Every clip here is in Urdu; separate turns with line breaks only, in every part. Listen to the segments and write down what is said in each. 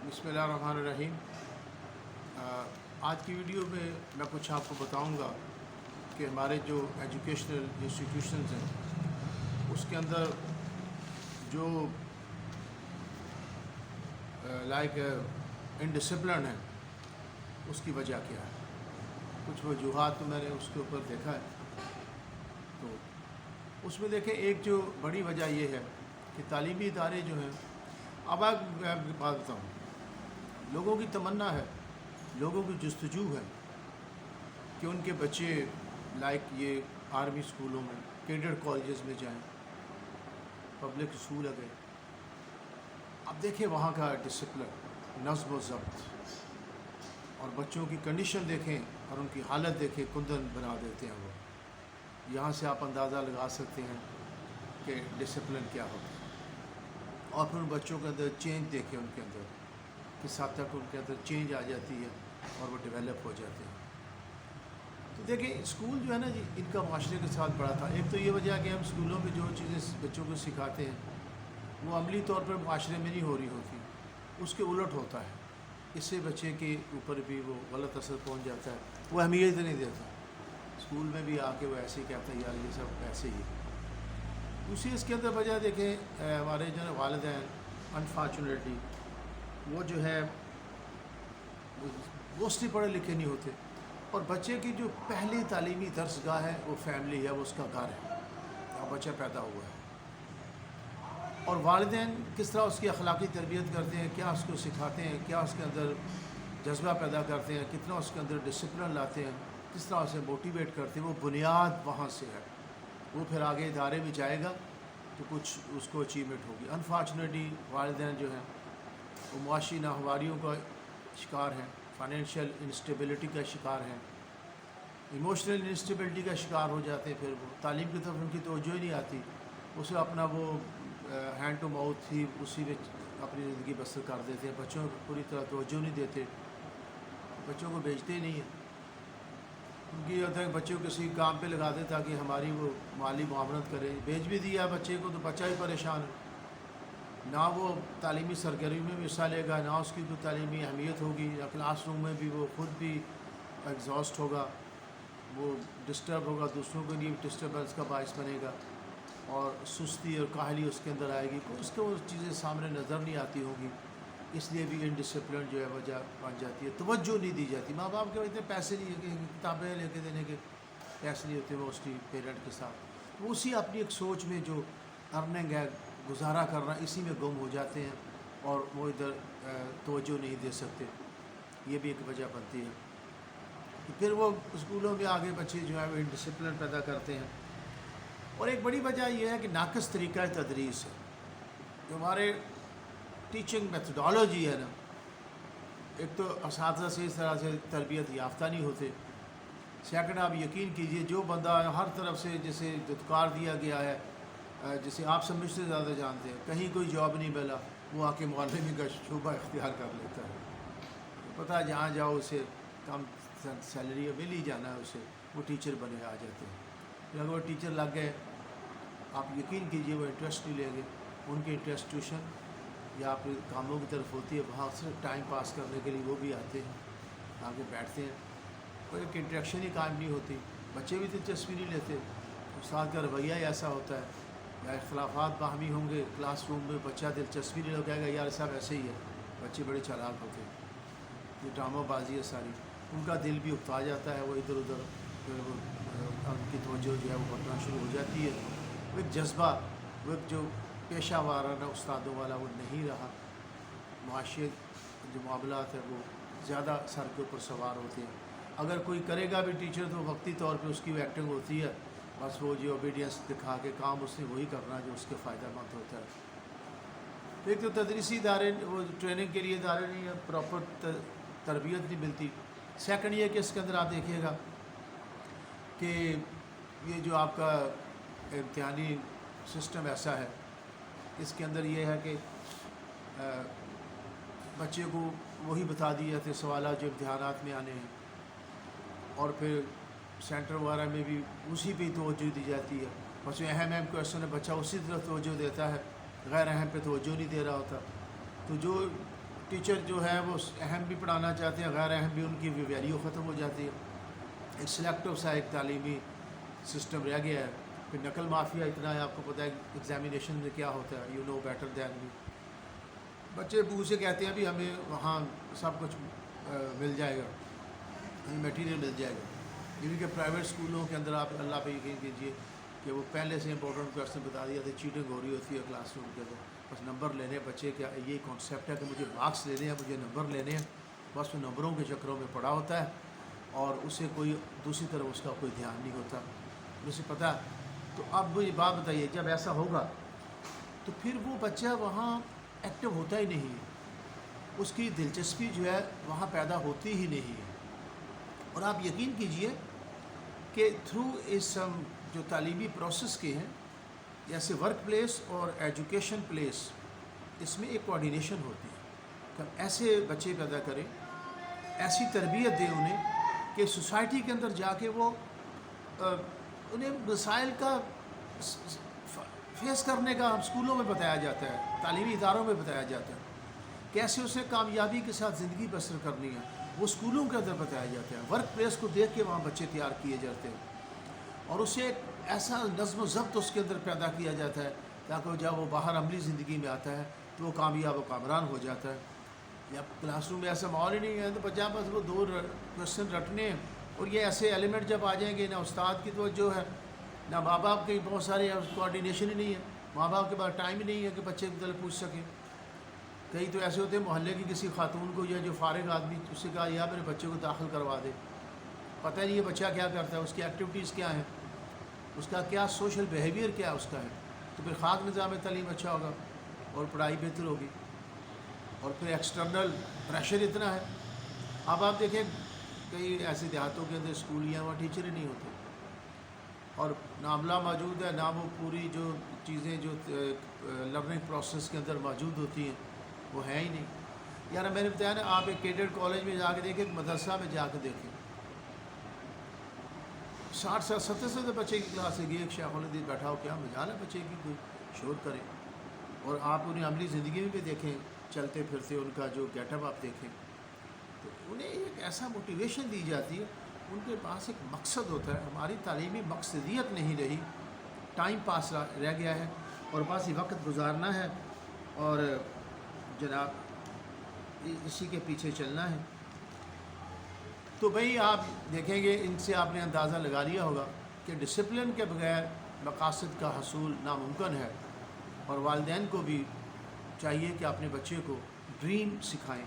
بسم اللہ الرحمن الرحیم۔ آج کی ویڈیو میں کچھ آپ کو بتاؤں گا کہ ہمارے جو ایجوکیشنل انسٹیٹیوشنز ہیں اس کے اندر جو لائک انڈسپلن ہے اس کی وجہ کیا ہے۔ کچھ وجوہات تو میں نے اس کے اوپر دیکھا ہے، تو اس میں دیکھیں ایک جو بڑی وجہ یہ ہے کہ تعلیمی ادارے جو ہیں، اب میں آپ کی بات بتاؤں، لوگوں کی تمنا ہے، لوگوں کی جستجو ہے کہ ان کے بچے لائک یہ آرمی اسکولوں میں، کیڈر کالجز میں جائیں، پبلک اسکول گئے۔ اب دیکھیں وہاں کا ڈسپلن، نظم و ضبط، اور بچوں کی کنڈیشن دیکھیں اور ان کی حالت دیکھیں، کندن بنا دیتے ہیں وہ۔ یہاں سے آپ اندازہ لگا سکتے ہیں کہ ڈسپلن کیا ہوتا ہے۔ اور پھر ان بچوں کے اندر چینج دیکھیں، ان کے اندر کس حد تک ان کے اندر چینج آ جاتی ہے اور وہ ڈیولپ ہو جاتے ہیں۔ تو دیکھیں اسکول جو ہے نا جی، ان کا معاشرے کے ساتھ بڑا تھا۔ ایک تو یہ وجہ کہ ہم اسکولوں میں جو چیزیں بچوں کو سکھاتے ہیں وہ عملی طور پر معاشرے میں نہیں ہو رہی ہوتی، اس کے الٹ ہوتا ہے۔ اس سے بچے کے اوپر بھی وہ غلط اثر پہنچ جاتا ہے، وہ اہمیت نہیں دیتا۔ اسکول میں بھی آ کے وہ ایسے ہی کہتا ہے یار یہ سب ایسے ہی ہے۔ دوسری اس کے اندر وجہ دیکھیں، ہمارے جو ہے والدین انفارچونیٹلی وہ جو ہے موسٹلی پڑھے لکھے نہیں ہوتے، اور بچے کی جو پہلی تعلیمی درس گاہ ہے وہ فیملی ہے، وہ اس کا گھر ہے جہاں بچہ پیدا ہوا ہے۔ اور والدین کس طرح اس کی اخلاقی تربیت کرتے ہیں، کیا اس کو سکھاتے ہیں، کیا اس کے اندر جذبہ پیدا کرتے ہیں، کتنا اس کے اندر ڈسپلن لاتے ہیں، کس طرح اسے موٹیویٹ کرتے ہیں، وہ بنیاد وہاں سے ہے۔ وہ پھر آگے ادارے میں جائے گا تو کچھ اس کو اچیومنٹ ہوگی۔ انفارچونیٹلی والدین جو ہیں وہ معاشی ناہمواریوں کا شکار ہیں، فائنینشیل انسٹیبلٹی کا شکار ہیں، ایموشنل انسٹیبلٹی کا شکار ہو جاتے ہیں۔ پھر وہ تعلیم کی طرف ان کی توجہ ہی نہیں آتی، اسے اپنا وہ ہینڈ ٹو ماؤتھ ہی اسی میں اپنی زندگی بسر کر دیتے ہیں۔ بچوں کو پوری طرح توجہ نہیں دیتے، بچوں کو بھیجتے ہی نہیں ہیں۔ ان کی یہ ہوتا ہے کہ بچے کو کسی کام پہ لگا دیں تاکہ ہماری وہ مالی معاونت کرے۔ بھیج بھی دیا بچے کو تو بچہ ہی پریشان ہے، نہ وہ تعلیمی سرگرمی میں حصہ لے گا، نہ اس کی کوئی تعلیمی اہمیت ہوگی، یا کلاس روم میں بھی وہ خود بھی ایگزاسٹ ہوگا، وہ ڈسٹرب ہوگا، دوسروں کے لیے ڈسٹربنس کا باعث بنے گا، اور سستی اور کاہلی اس کے اندر آئے گی، اس کو چیزیں سامنے نظر نہیں آتی ہوں گی۔ اس لیے بھی انڈسپلن جو ہے وجہ بن جاتی ہے، توجہ نہیں دی جاتی۔ ماں باپ کے اتنے پیسے نہیں ہے کہ کتابیں لے کے دینے کے پیسے نہیں ہوتے موسٹلی پیرنٹ کے ساتھ، وہ اسی اپنی ایک سوچ میں جو ارننگ ہے، گزارا کرنا، اسی میں گم ہو جاتے ہیں اور وہ ادھر توجہ نہیں دے سکتے۔ یہ بھی ایک وجہ بنتی ہے کہ پھر وہ اسکولوں میں آگے بچے جو ہے وہ انڈسپلن پیدا کرتے ہیں۔ اور ایک بڑی وجہ یہ ہے کہ ناقص طریقہ تدریس ہے، جو ہمارے ٹیچنگ میتھڈالوجی ہے نا، ایک تو اساتذہ سے اس طرح سے تربیت یافتہ نہیں ہوتے۔ سیکنڈ، آپ یقین کیجئے جو بندہ ہر طرف سے جسے دھتکار دیا گیا ہے، جسے آپ سب مجھ سے زیادہ جانتے ہیں، کہیں کوئی جاب نہیں ملا، وہ آ کے معلمی کا شعبہ اختیار کر لیتا ہے۔ پتہ ہے جہاں جاؤ اسے کم سیلری مل ہی جانا ہے، اسے وہ ٹیچر بنے آ جاتے ہیں۔ پھر اگر وہ ٹیچر لگ گئے، آپ یقین کیجئے وہ انٹرسٹ نہیں لیں گے، ان کی انٹرسٹ ٹیوشن یا اپنے کاموں کی طرف ہوتی ہے، وہاں صرف ٹائم پاس کرنے کے لیے وہ بھی آتے ہیں، آگے بیٹھتے ہیں، کوئی ایک انٹریکشن ہی قائم نہیں ہوتی، بچے بھی دلچسپی نہیں لیتے، استاد کا رویہ ہی ایسا ہوتا ہے، یا اختلافات باہمی ہوں گے کلاس روم میں، بچہ دلچسپی نہیں لگائے گا، یار صاحب ایسے ہی ہے۔ بچے بڑے چالاک ہوتے ہیں، یہ ڈرامہ بازی ہے ساری، ان کا دل بھی اکتا جاتا ہے، وہ ادھر ادھر ان کی توجہ جو ہے وہ بٹنا شروع ہو جاتی ہے۔ وہ ایک جذبہ، وہ ایک جو پیشہ وارانہ استادوں والا وہ نہیں رہا، معاشی جو معاملات ہیں وہ زیادہ سر کے اوپر سوار ہوتے ہیں۔ اگر کوئی کرے گا بھی ٹیچر تو وقتی طور پہ اس کی وہ ایکٹنگ ہوتی ہے، بس وہ جو اوبیڈینس دکھا کے کام اس نے وہی کرنا جو اس کے فائدہ مند ہوتا ہے۔ تو ایک تو تدریسی ادارے وہ ٹریننگ کے لیے ادارے نہیں ہیں، پراپر تربیت نہیں ملتی۔ سیکنڈ یہ کہ اس کے اندر آپ دیکھیے گا کہ یہ جو آپ کا امتحانی سسٹم ایسا ہے، اس کے اندر یہ ہے کہ بچے کو وہی بتا دیے جاتے سوالات جو امتحانات میں آنے ہیں، اور پھر سینٹر وغیرہ میں بھی اسی پہ توجہ دی جاتی ہے، بس اہم کویشچن ہے بچہ اسی طرف توجہ دیتا ہے، غیر اہم پہ توجہ نہیں دے رہا ہوتا۔ تو جو ٹیچر جو ہے وہ اہم بھی پڑھانا چاہتے ہیں، غیر اہم بھی، ان کی بھی ویلیو ختم ہو جاتی ہے. ایک سلیکٹو سا ایک تعلیمی سسٹم رہ گیا ہے. پھر نقل مافیا اتنا ہے، آپ کو پتہ ہے ایگزامینیشن میں کیا ہوتا ہے، یو نو بیٹر دین می. بچے بو سے کہتے ہیں بھی ہمیں وہاں سب کچھ مل جائے گا، ہمیں میٹیریل مل جائے گا. یعنی کہ پرائیویٹ اسکولوں کے اندر آپ اللہ پہ یقین کیجیے کہ وہ پہلے سے امپورٹنٹ کویشچن بتا دیا تھا، چیٹنگ ہو رہی ہوتی ہے کلاس روم کے اندر. بس نمبر لینے بچے کا یہی کانسیپٹ ہے کہ مجھے مارکس لینے ہیں، مجھے نمبر لینے ہیں. بس وہ نمبروں کے چکروں میں پڑا ہوتا ہے اور اسے کوئی دوسری طرف اس کا کوئی دھیان نہیں ہوتا. اسے پتہ. تو اب یہ بات بتائیے، جب ایسا ہوگا تو پھر وہ بچہ وہاں ایکٹیو ہوتا ہی نہیں ہے، اس کی دلچسپی جو ہے وہاں پیدا ہوتی ہی نہیں ہے. اور آپ یقین کیجئے کہ تھرو اس جو تعلیمی پروسیس کے ہیں، جیسے ورک پلیس اور ایجوکیشن پلیس، اس میں ایک کوآرڈینیشن ہوتی ہے کہ ہم ایسے بچے پیدا کریں، ایسی تربیت دیں انہیں کہ سوسائٹی کے اندر جا کے وہ انہیں مسائل کا فیس کرنے کا اسکولوں میں بتایا جاتا ہے، تعلیمی اداروں میں بتایا جاتا ہے. کیسے اسے کامیابی کے ساتھ زندگی بسر کرنی ہے، وہ اسکولوں کے اندر بتایا جاتا ہے. ورک پلیس کو دیکھ کے وہاں بچے تیار کیے جاتے ہیں اور اسے ایک ایسا نظم و ضبط اس کے اندر پیدا کیا جاتا ہے تاکہ جب وہ باہر عملی زندگی میں آتا ہے تو وہ کامیاب و کامران ہو جاتا ہے. یا کلاس روم میں ایسا ماحول ہی نہیں ہے تو بچہ بس وہ دو کوشچن رٹنے ہیں. اور یہ ایسے ایلیمنٹ جب آ جائیں گے، نہ استاد کی توجہ ہے، نہ ماں باپ کے بہت سارے کوآرڈینیشن ہی نہیں ہے. ماں باپ کے پاس ٹائم ہی نہیں ہے کہ بچے کے متعلق پوچھ سکیں. کئی تو ایسے ہوتے ہیں محلے کی کسی خاتون کو یا جو فارغ آدمی، اس سے کہا یا میرے بچے کو داخل کروا دے. پتہ نہیں یہ بچہ کیا کرتا ہے، اس کی ایکٹیویٹیز کیا ہیں، اس کا کیا سوشل بیہیویئر کیا اس کا ہے. تو پھر خاص نظام تعلیم اچھا ہوگا اور پڑھائی بہتر ہوگی. اور پھر ایکسٹرنل پریشر اتنا ہے. اب آپ دیکھیں کئی ایسے دیہاتوں کے اندر اسکول یا وہاں ٹیچر ہی نہیں ہوتے اور نہ عملہ موجود ہے، نہ وہ پوری جو چیزیں جو لرننگ پروسیس کے اندر موجود ہوتی ہیں وہ ہے ہی نہیں. یار میں نے بتایا نا، آپ ایک کیڈٹ کالج میں جا کے دیکھیں، ایک مدرسہ میں جا کے دیکھیں، 60 سے 70 بچے کی کلاس ہے. ایک شیخ الحدیث بیٹھا ہو، کیا مجال ہے بچے کی کوئی شور کرے. اور آپ انہیں عملی زندگی میں بھی دیکھیں، چلتے پھرتے ان کا جو گیٹ اپ آپ دیکھیں تو انہیں ایک ایسا موٹیویشن دی جاتی ہے. ان کے پاس ایک مقصد ہوتا ہے. ہماری تعلیمی مقصدیت نہیں رہی، ٹائم پاس رہ گیا ہے اور بس ہی وقت گزارنا ہے اور جناب اسی کے پیچھے چلنا ہے. تو بھئی آپ دیکھیں گے، ان سے آپ نے اندازہ لگا لیا ہوگا کہ ڈسپلن کے بغیر مقاصد کا حصول ناممکن ہے. اور والدین کو بھی چاہیے کہ اپنے بچے کو ڈریم سکھائیں،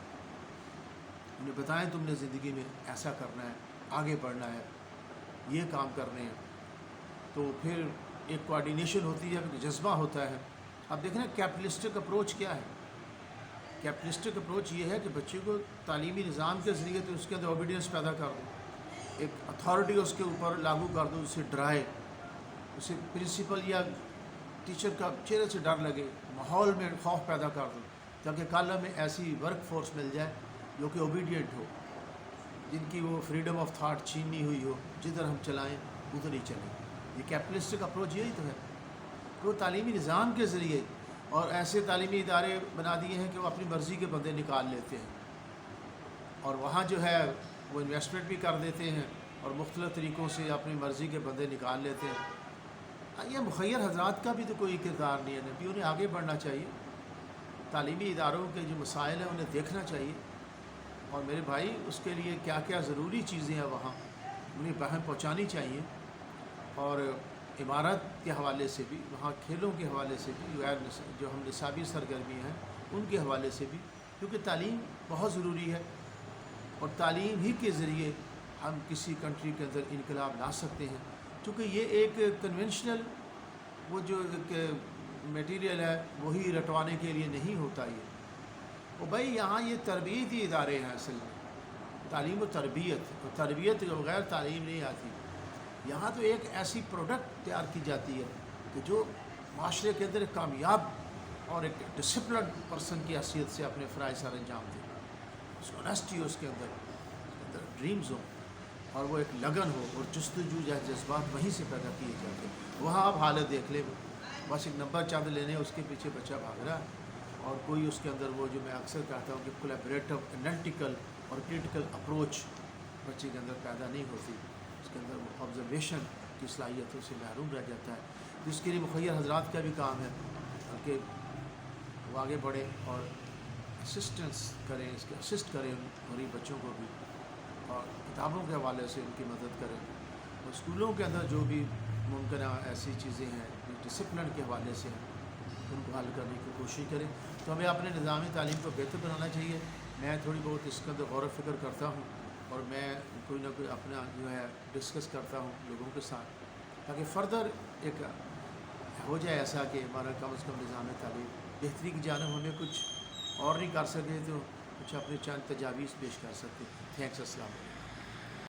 انہیں بتائیں تم نے زندگی میں ایسا کرنا ہے، آگے بڑھنا ہے، یہ کام کرنے ہیں. تو پھر ایک کوآرڈینیشن ہوتی ہے، ایک جذبہ ہوتا ہے. اب دیکھیں نا کیپٹلسٹک اپروچ کیا ہے. کیپٹلسٹک اپروچ یہ ہے کہ بچے کو تعلیمی نظام کے ذریعے تو اس کے اندر اوبیڈینس پیدا کر دو، ایک اتھارٹی اس کے اوپر لاگو کر دو، اسے ڈرائے، اسے پرنسپل یا ٹیچر کا چہرے سے ڈر لگے، ماحول میں خوف پیدا کر دو تاکہ کل ہمیں ایسی ورک فورس مل جائے جو کہ اوبیڈینٹ ہو، جن کی وہ فریڈم آف تھاٹ چھینی ہوئی ہو، جدھر ہم چلائیں ادھر ہی چلیں. یہ کیپٹلسٹک اپروچ یہی تو ہے. وہ تعلیمی نظام کے ذریعے اور ایسے تعلیمی ادارے بنا دیے ہیں کہ وہ اپنی مرضی کے بندے نکال لیتے ہیں اور وہاں جو ہے وہ انویسٹمنٹ بھی کر دیتے ہیں اور مختلف طریقوں سے اپنی مرضی کے بندے نکال لیتے ہیں. یہ مخیر حضرات کا بھی تو کوئی کردار نہیں ہے. نبی انہیں آگے بڑھنا چاہیے، تعلیمی اداروں کے جو مسائل ہیں انہیں دیکھنا چاہیے اور میرے بھائی اس کے لیے کیا کیا ضروری چیزیں ہیں وہاں انہیں بہم پہنچانی چاہیے. اور عمارت کے حوالے سے بھی، وہاں کھیلوں کے حوالے سے بھی، جو ہم نصابی سرگرمی ہیں ان کے حوالے سے بھی، کیونکہ تعلیم بہت ضروری ہے اور تعلیم ہی کے ذریعے ہم کسی کنٹری کے اندر انقلاب لا سکتے ہیں. کیونکہ یہ ایک کنونشنل وہ جو ایک میٹیریل ہے وہی رٹوانے کے لیے نہیں ہوتا. یہ بھائی یہاں یہ تربیتی ادارے ہیں اصل میں، تعلیم و تربیت، اور تربیت کے بغیر تعلیم نہیں آتی. یہاں تو ایک ایسی پروڈکٹ تیار کی جاتی ہے کہ جو معاشرے کے اندر ایک کامیاب اور ایک ڈسپلن پرسن کی حیثیت سے اپنے فرائض سر انجام دے. اس کو آنیسٹی ہو، اس کے اندر ڈریمز ہوں اور وہ ایک لگن ہو اور جستجو یا جذبات وہیں سے پیدا کیے جاتے ہیں. وہاں آپ حالت دیکھ لیں، بس ایک نمبر چاند لینے اس کے پیچھے بچہ بھاگ رہا ہے اور کوئی اس کے اندر وہ جو میں اکثر کہتا ہوں کہ کولیبریٹو انالٹیکل اور کریٹیکل اپروچ بچے کے اندر پیدا نہیں ہوتی، اس کے اندر وہ آبزرویشن کی صلاحیتوں سے محروم رہ جاتا ہے، جس کے لیے مخیر حضرات کا بھی کام ہے کہ وہ آگے بڑھیں اور اسسٹنس کریں، اس کے اسسٹ کریں غریب بچوں کو بھی، اور کتابوں کے حوالے سے ان کی مدد کریں، اور اسکولوں کے اندر جو بھی ممکنہ ایسی چیزیں ہیں جو ڈسپلن کے حوالے سے ہیں ان کو حل کرنے کی کوشش کریں۔ تو ہمیں اپنے نظامی تعلیم کو بہتر بنانا چاہیے۔ میں تھوڑی بہت اس کے اندر غور و فکر کرتا ہوں، اور میں کوئی نہ کوئی اپنا جو ہے ڈسکس کرتا ہوں لوگوں کے ساتھ، تاکہ فردر ایک ہو جائے ایسا کہ ہمارا کم از کم نظام تعلیم بہتری کی جانب ہمیں کچھ اور نہیں کر سکے تو کچھ اپنے چند تجاویز پیش کر سکتے۔ تھینکس، السلام علیکم۔